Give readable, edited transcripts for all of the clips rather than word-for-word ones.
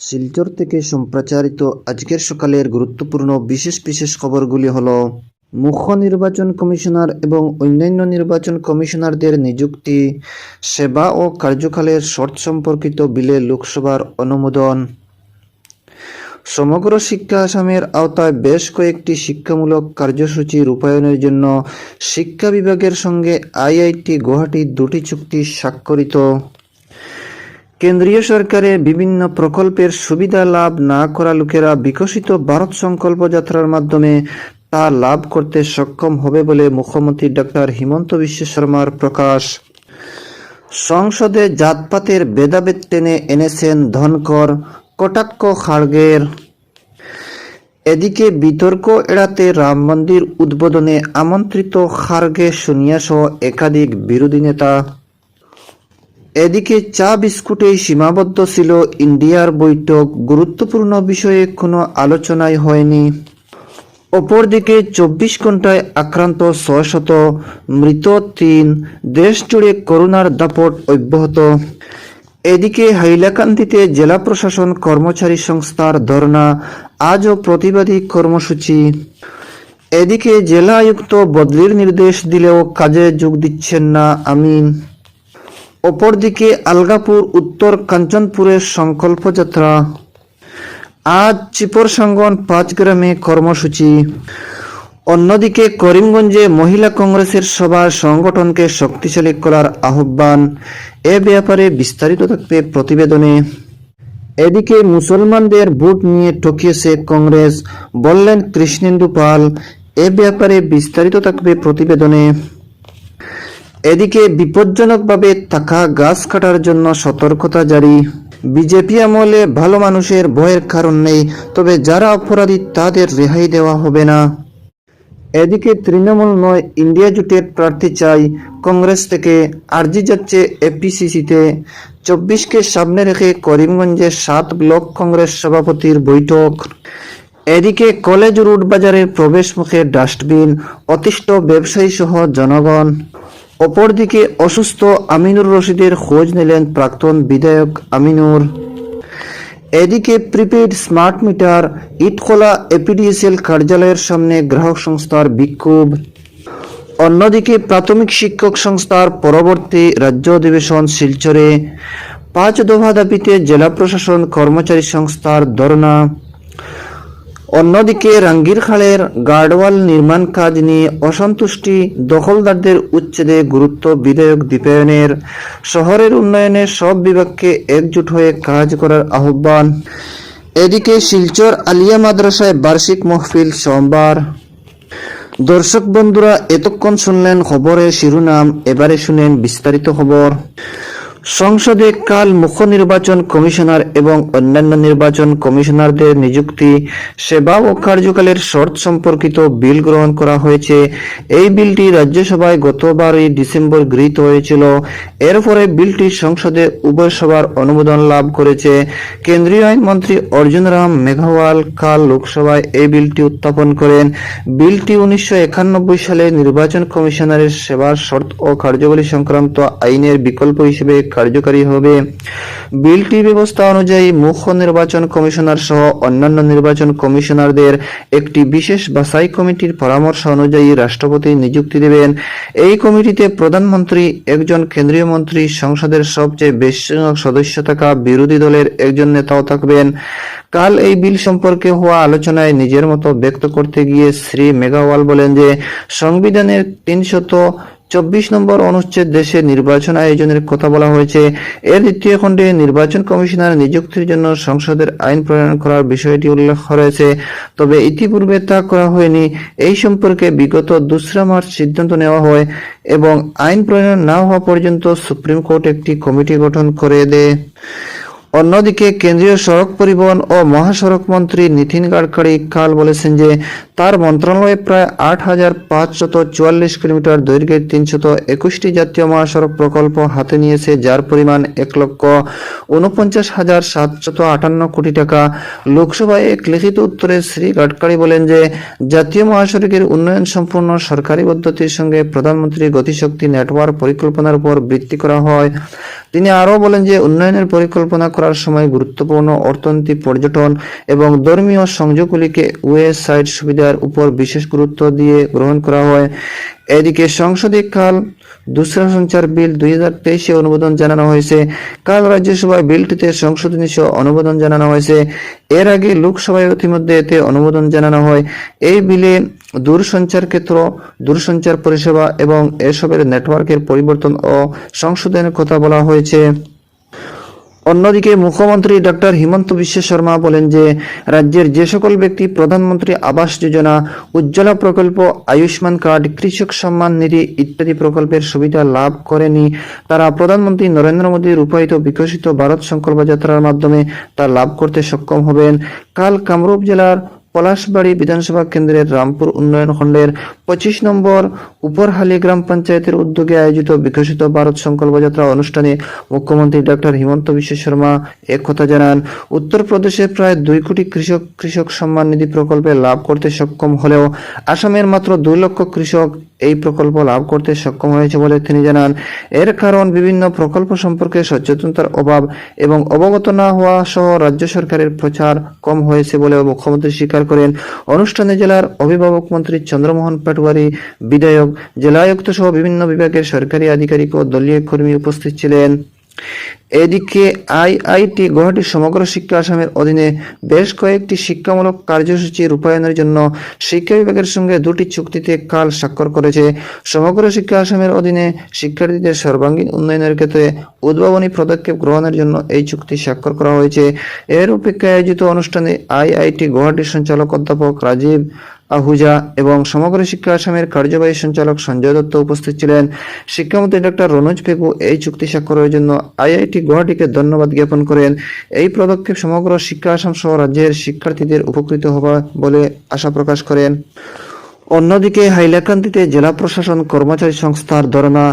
শিলচর থেকে সম্প্রচারিত আজকের সকালের গুরুত্বপূর্ণ বিশেষ খবরগুলি হল মুখ্য নির্বাচন কমিশনার এবং অন্যান্য নির্বাচন কমিশনারদের নিযুক্তি, সেবা ও কার্যকালের শর্ত সম্পর্কিত বিলে লোকসভার অনুমোদন, সমগ্র শিক্ষা আসামের আওতায় বেশ কয়েকটি শিক্ষামূলক কার্যসূচি রূপায়ণের জন্য শিক্ষা বিভাগের সঙ্গে আইআইটি গুয়াহাটির দুটি চুক্তি স্বাক্ষরিত, কেন্দ্রীয় সরকারের বিভিন্ন প্রকল্পের সুবিধা লাভ না করা লোকেরা বিকশিত ভারত সংকল্প যাত্রার মাধ্যমে তা লাভ করতে সক্ষম হবে বলে মুখ্যমন্ত্রী ডক্টর হিমন্ত বিশ্ব শর্মার প্রকাশ, সংসদে জাতপাতের ভেদাভেদ টেনে এনেছেন ধনকর, কটাক্ষ খাড়গের। এদিকে বিতর্ক এড়াতে রাম মন্দির উদ্বোধনে আমন্ত্রিত খাড়গে, সোনিয়া সহ একাধিক বিরোধী নেতা। এদিকে চা বিস্কুটেই সীমাবদ্ধ ছিল ইন্ডিয়ার বৈঠক, গুরুত্বপূর্ণ বিষয়ে কোনো আলোচনাই হয়নি। অপরদিকে 24 ঘন্টায় আক্রান্ত 600, মৃত 3, দেশ জুড়ে করোনার দাপট অব্যাহত। এদিকে হাইলাকান্দিতে জেলা প্রশাসন কর্মচারী সংস্থার ধর্ণা, আজও প্রতিবাদী কর্মসূচি। এদিকে জেলা আয়ুক্ত বদলির নির্দেশ দিলেও কাজে যোগ দিচ্ছেন না আমিন। অপরদিকে আলগাপুর উত্তর কাঞ্চনপুরের সংকল্প যাত্রা, আজ চিপরসাঙ্গন 5 গ্রামে কর্মসূচি। অন্যদিকে করিমগঞ্জে মহিলা কংগ্রেসের সভা, সংগঠনকে শক্তিশালী করার আহ্বান। এ ব্যাপারে বিস্তারিত থাকবে প্রতিবেদনে। এদিকে মুসলমানদের ভোট নিয়ে ঠকিয়েছে কংগ্রেস, বললেন কৃষ্ণেন্দু পাল। এ ব্যাপারে বিস্তারিত থাকবে প্রতিবেদনে। এদিকে বিপজ্জনকভাবে থাকা গাছ কাটার জন্য সতর্কতা জারি। বিজেপি আমলে ভালো মানুষের ভয়ের কারণ নেই, তবে যারা অপরাধী তাদের রেহাই দেওয়া হবে না। এদিকে তৃণমূল নয়, ইন্ডিয়া জোটের প্রার্থী চাই, কংগ্রেস থেকে আর্জি যাচ্ছে এপিসিসিতে। 24কে সামনে রেখে করিমগঞ্জে 7 ব্লক কংগ্রেস সভাপতির বৈঠক। এদিকে কলেজ রোড বাজারের প্রবেশ মুখে ডাস্টবিন, অতিষ্ঠ ব্যবসায়ী সহ জনগণ। অপরদিকে অসুস্থ আমিনুর রশিদের খোঁজ নিলেন প্রাক্তন বিধায়ক আমিনুর। এদিকে প্রিপেইড স্মার্ট মিটার, ইটখোলা এপিডিএসএল কার্যালয়ের সামনে গ্রাহক সংস্থার বিক্ষোভ। অন্যদিকে প্রাথমিক শিক্ষক সংস্থার পরবর্তী রাজ্য অধিবেশন শিলচরে, 5 দফা দাবিতে জেলা প্রশাসন কর্মচারী সংস্থার ধর্ণা। অন্যদিকে রাঙ্গিরখালের গার্ডওয়াল নির্মাণ কাজ নিয়ে অসন্তুষ্টি, দখলদারদের উচ্ছেদে গুরুত্ব বিধায়ক দীপায়নের। শহরের উন্নয়নে সব বিভাগকে একজুট হয়ে কাজ করার আহ্বান। এদিকে শিলচর আলিয়া মাদ্রাসায় বার্ষিক মাহফিল সোমবার। দর্শক বন্ধুরা, এতক্ষণ শুনলেন খবরের শিরোনাম, এবারে শুনেন বিস্তারিত খবর। সংসদে কাল মুখ্য নির্বাচন কমিশনার এবং অন্যান্য নির্বাচন কমিশনারদের নিযুক্তি, সেবা ও কার্যকালের শর্ত সম্পর্কিত বিল গ্রহণ করা হয়েছে। এই বিলটি রাজ্যসভায় গতবারই ডিসেম্বর গৃহীত হয়েছিল। এরপরে বিলটি সংসদে উভয় সভার অনুমোদন লাভ করেছে। কেন্দ্রীয় আইনমন্ত্রী অর্জুন রাম মেঘওয়াল কাল লোকসভায় এই বিলটি উত্থাপন করেন। বিলটি 1991 সালে নির্বাচন কমিশনারের সেবার শর্ত ও কার্যাবলী সংক্রান্ত আইনের বিকল্প হিসেবে কার্যকারী হবে। বিলটি ব্যবস্থা অনুযায়ী মুখ্য নির্বাচন কমিশনার সহ অন্যান্য নির্বাচন কমিশনারদের একটি বিশেষ বাছাই কমিটির পরামর্শ অনুযায়ী রাষ্ট্রপতি নিযুক্তি দেবেন। এই কমিটিতে প্রধানমন্ত্রী, একজন কেন্দ্রীয় মন্ত্রী, সংসদের সবচেয়ে বেশি সদস্য থাকা বিরোধী দলের একজন নেতাও থাকবেন। কাল এই বিল সম্পর্কে হওয়া আলোচনায় নিজের মতো ব্যক্ত করতে গিয়ে শ্রী মেঘওয়াল বলেন যে সংবিধানের 324 নম্বর অনুচ্ছেদ দেশে নির্বাচন আয়োজনের কথা বলা হয়েছে। এর 2য় খণ্ডে নির্বাচন কমিশনার নিযুক্তির জন্য সংসদের আইন প্রণয়ন করার বিষয়টি উল্লেখ রয়েছে, তবে ইতিপূর্বে তা করা হয়নি। এই সম্পর্কে বিগত 2 মার্চ সিদ্ধান্ত নেওয়া হয় এবং আইন প্রণয়ন না হওয়া পর্যন্ত সুপ্রিম কোর্ট একটি কমিটি গঠন করে দেয়। অন্যদিকে কেন্দ্রীয় সড়ক পরিবহন ও মহাসড়ক মন্ত্রী নীতিন গাডকারি কাল বলেছেন যে তার মন্ত্রণালয়ে প্রায় 8,544 কিলোমিটার দৈর্ঘ্যের 321টি জাতীয় মহাসড়ক প্রকল্প হাতে নিয়েছে, যার পরিমাণ 1,49,758 কোটি টাকা। লোকসভায় এক লিখিত উত্তরে শ্রী গাডকারি বলেন যে জাতীয় মহাসড়কের উন্নয়ন সম্পূর্ণ সরকারি পদ্ধতির সঙ্গে প্রধানমন্ত্রী গতিশক্তি নেটওয়ার্ক পরিকল্পনার উপর ভিত্তি করা হয়। তিনি আরও বলেন যে উন্নয়নের পরিকল্পনা করার সময় গুরুত্বপূর্ণ অর্থনৈতিক, পর্যটন এবং ধর্মীয় সংযোগগুলিকে ওয়েস্ট সাইড সুবিধার উপর বিশেষ গুরুত্ব দিয়ে গ্রহণ করা হয়। এদিকে সংসদে কাল দূরসঞ্চার বিল 2023 অনুমোদন জানানো হয়েছে। কাল রাজ্যসভায় বিলটিতে সংশোধনী সহ অনুমোদন জানানো হয়েছে। এর আগে লোকসভায় ইতিমধ্যে এতে অনুমোদন জানানো হয়। এই বিলে দূরসঞ্চার ক্ষেত্র, দূরসঞ্চার পরিষেবা এবং এসবের নেটওয়ার্কের পরিবর্তন ও সংশোধনের কথা বলা হয়েছে। অন্যদিকে মুখ্যমন্ত্রী ডক্টর হিমন্ত বিশ্ব শর্মা বলেন যে রাজ্যের যে সকল ব্যক্তি প্রধানমন্ত্রী আবাস যোজনা, উজ্জ্বলা প্রকল্প, আয়ুষ্মান কার্ড, কৃষক সম্মান নিধি ইত্যাদি প্রকল্পের সুবিধা লাভ করেনি, তারা প্রধানমন্ত্রী নরেন্দ্র মোদী রূপায়িত বিকশিত ভারত সংকল্প যাত্রার মাধ্যমে তা লাভ করতে সক্ষম হবেন। কাল কামরূপ জেলার পলাশবাড়ি বিধানসভা কেন্দ্রের রামপুর উন্নয়ন খণ্ডের 25 নম্বর উপরহালি গ্রাম পঞ্চায়েতের উদ্যোগে আয়োজিত বিকশিত ভারত সংকল্প যাত্রা অনুষ্ঠানে মুখ্যমন্ত্রী ডক্টর হিমন্ত বিশ্ব শর্মা একথা জানান। উত্তরপ্রদেশে প্রায় 2 কোটি কৃষক সম্মান নিধি প্রকল্পে লাভ করতে সক্ষম হলেও আসামের মাত্র 2 লক্ষ কৃষক এই প্রকল্প লাভ করতে সক্ষম হয়েছে বলে তিনি জানান। এর কারণ বিভিন্ন প্রকল্প সম্পর্কে সচেতনতার অভাব এবং অবগত না হওয়া সহ রাজ্য সরকারের প্রচার কম হয়েছে বলেও মুখ্যমন্ত্রী স্বীকার করেন। অনুষ্ঠানে জেলার অভিভাবক মন্ত্রী চন্দ্রমোহন পাটোয়ারি, বিধায়ক, জেলা আয়ুক্ত সহ বিভিন্ন বিভাগের সরকারি আধিকারিক ও দলীয় কর্মী উপস্থিত ছিলেন। এদিকে আইআইটি গুয়াহাটি সমগ্র শিক্ষা আসামের অধীনে বেশ কয়েকটি শিক্ষামূলক কার্যসূচি রূপায়ণের জন্য শিক্ষা বিভাগের সঙ্গে 2টি চুক্তিতে কাল স্বাক্ষর করেছে। সমগ্র শিক্ষা আসামের অধীনে শিক্ষার্থীদের সর্বাঙ্গীন উন্নয়নের ক্ষেত্রে উদ্ভাবনী পদক্ষেপ গ্রহণের জন্য এই চুক্তি স্বাক্ষর করা হয়েছে। এর অপেক্ষায় আয়োজিত অনুষ্ঠানে আইআইটি গুয়াহাটির সঞ্চালক অধ্যাপক রাজীব আহুজা এবং সমগ্র শিক্ষা আসামের কার্যবাহী সঞ্চালক সঞ্জয় দত্ত উপস্থিত ছিলেন। শিক্ষামন্ত্রী ডক্টর রনোজ পেগু এই চুক্তি স্বাক্ষরের জন্য আইআইটি গুয়াহাটিকে ধন্যবাদ জ্ঞাপন করেন। এই পদক্ষেপ সমগ্র শিক্ষা আসাম সহ রাজ্যের শিক্ষার্থীদের উপকৃত হবে বলে আশা প্রকাশ করেন। অন্যদিকে হাইলাকান্দিতে জেলা প্রশাসন কর্মচারী সংস্থার ধর্ণা,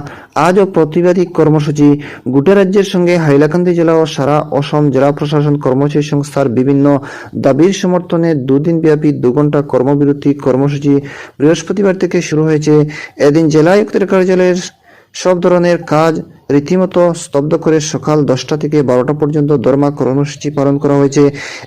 আজও প্রতিবাদী কর্মসূচি। গোটা রাজ্যের সঙ্গে হাইলাকান্দি জেলা ও সারা অসম জেলা প্রশাসন কর্মচারী সংস্থার বিভিন্ন দাবির সমর্থনে 2 দিন ব্যাপী 2 ঘন্টা কর্মবিরতি কর্মসূচি বৃহস্পতিবার থেকে শুরু হয়েছে। এদিন জেলা আয়ুক্তের কার্যালয়ের সব ধরনের কাজ রীতিমতো স্তব্ধ করে সকাল 10টা থেকে 12টা পর্যন্ত ধর্মা কর্মসূচি পালন করা হয়েছে।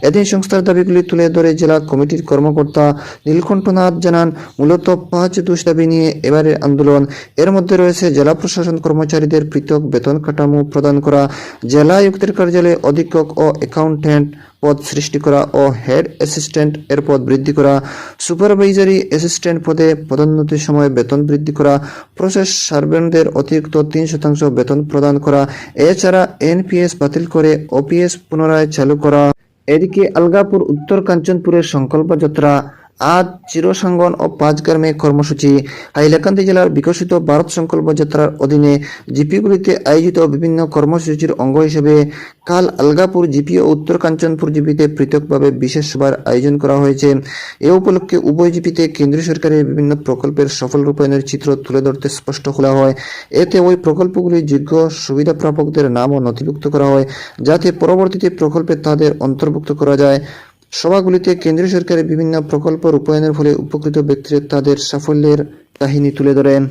এদিন সংস্থার দাবিগুলি তুলে ধরে জেলা কমিটির কর্মকর্তা নীলকণ্ঠনাথ জানান, মূলত 5 দাবি নিয়ে এবারের আন্দোলন। এর মধ্যে রয়েছে জেলা প্রশাসন কর্মচারীদের পৃথক বেতন কাঠামো প্রদান করা, জেলা আয়ুক্তের কার্যালয়ে অধীক্ষক ও অ্যাকাউন্ট্যান্ট পদ সৃষ্টি করা ও হেড অ্যাসিস্ট্যান্ট এর পদ বৃদ্ধি করা, সুপারভাইজারি অ্যাসিস্ট্যান্ট পদে পদোন্নতির সময় বেতন বৃদ্ধি করা, প্রসেস সার্ভেন্টদের অতিরিক্ত 3% বেতন প্রদান করা, এছাড়া এনপিএস বাতিল করে ওপিএস পুনরায় চালু করা। এদিকে আলগাপুর উত্তর কাঞ্চনপুরের সংকল্প যাত্রা আজ চিরসাঙ্গন ও 5 গ্রামে কর্মসূচি। হাইলাকান্দি জেলার বিকশিত ভারত সংকল্প যাত্রার অধীনে জিপিগুলিতে আয়োজিত বিভিন্ন কর্মসূচির অঙ্গ হিসেবে কাল আলগাপুর জিপি ও উত্তর কাঞ্চনপুর জিপিতে পৃথকভাবে বিশেষ সভার আয়োজন করা হয়েছে। এ উপলক্ষে উভয় জিপিতে কেন্দ্রীয় সরকারের বিভিন্ন প্রকল্পের সফল রূপায়ণের চিত্র তুলে ধরতে স্পষ্ট খোলা হয়। এতে ওই প্রকল্পগুলি যোগ্য সুবিধা প্রাপকদের নামও নথিভুক্ত করা হয়, যাতে পরবর্তীতে প্রকল্পে তাদের অন্তর্ভুক্ত করা যায়। সভাগুলিতে কেন্দ্রীয় সরকারের বিভিন্ন প্রকল্প রূপায়ণের ফলে উপকৃত ব্যক্তিরা তাদের সাফল্যের কাহিনী তুলে ধরেন।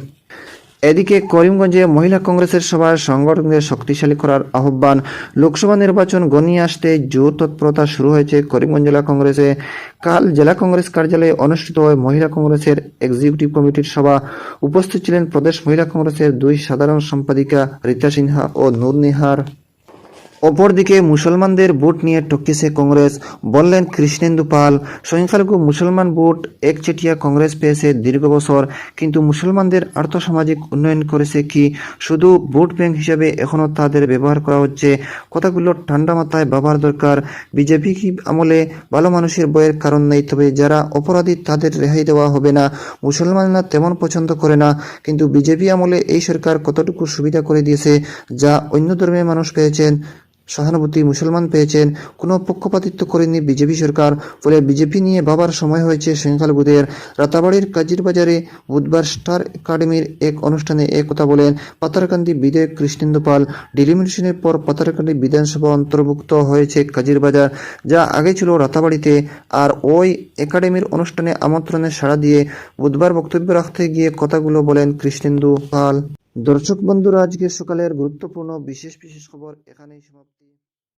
এদিকে করিমগঞ্জে মহিলা কংগ্রেসের সভায় সংগঠনকে শক্তিশালী করার আহ্বান। লোকসভা নির্বাচন ঘনিয়ে আসতে জোর তৎপরতা শুরু হয়েছে করিমগঞ্জ জেলা কংগ্রেসে। কাল জেলা কংগ্রেস কার্যালয়ে অনুষ্ঠিত হয় মহিলা কংগ্রেসের এক্সিকিউটিভ কমিটির সভা। উপস্থিত ছিলেন প্রদেশ মহিলা কংগ্রেসের 2 সাধারণ সম্পাদিকা রীতা সিনহা ও নূর নিহার। অপরদিকে মুসলমানদের ভোট নিয়ে টপকেছে কংগ্রেস, বললেন কৃষ্ণেন্দু পাল। সংখ্যালঘু মুসলমান ভোট একচেটিয়া কংগ্রেস পেয়েছে দীর্ঘ বছর, কিন্তু মুসলমানদের আর্থসামাজিক উন্নয়ন করেছে কি? শুধু ভোট ব্যাংক হিসেবে এখনো তাদের ব্যবহার করা হচ্ছে। কথাগুলো ঠান্ডা মাথায় ভাবার দরকার। বিজেপি কি আমলে ভালো মানুষের বইয়ের কারণ নেই, তবে যারা অপরাধী তাদের রেহাই দেওয়া হবে না। মুসলমানরা তেমন পছন্দ করে না, কিন্তু বিজেপি আমলে এই সরকার কতটুকু সুবিধা করে দিয়েছে যা অন্য ধর্মের মানুষ পেয়েছেন। সহানুভূতি মুসলমান পেয়েছেন, কোনো পক্ষপাতিত্ব করেনি বিজেপি সরকার। ফলে বিজেপি নিয়ে ভাবার সময় হয়েছে সংখ্যালঘুদের। রাতাবাড়ির কাজির বাজারে বুধবার স্টার একাডেমির এক অনুষ্ঠানে কথা বলেন পাতারকান্দি বিধায়ক কৃষ্ণেন্দু পাল। ডিলিমিটেশনের পর পাতারকান্দি বিধানসভা অন্তর্ভুক্ত হয়েছে কাজির বাজার, যা আগে ছিল রাতাবাড়িতে। আর ওই একাডেমির অনুষ্ঠানে আমন্ত্রণে সাড়া দিয়ে বুধবার বক্তব্য রাখতে গিয়ে কথাগুলো বলেন কৃষ্ণেন্দু পাল। দর্শক বন্ধুরা, আজকে সকালের গুরুত্বপূর্ণ বিশেষ খবর এখানেই সমাপ্ত।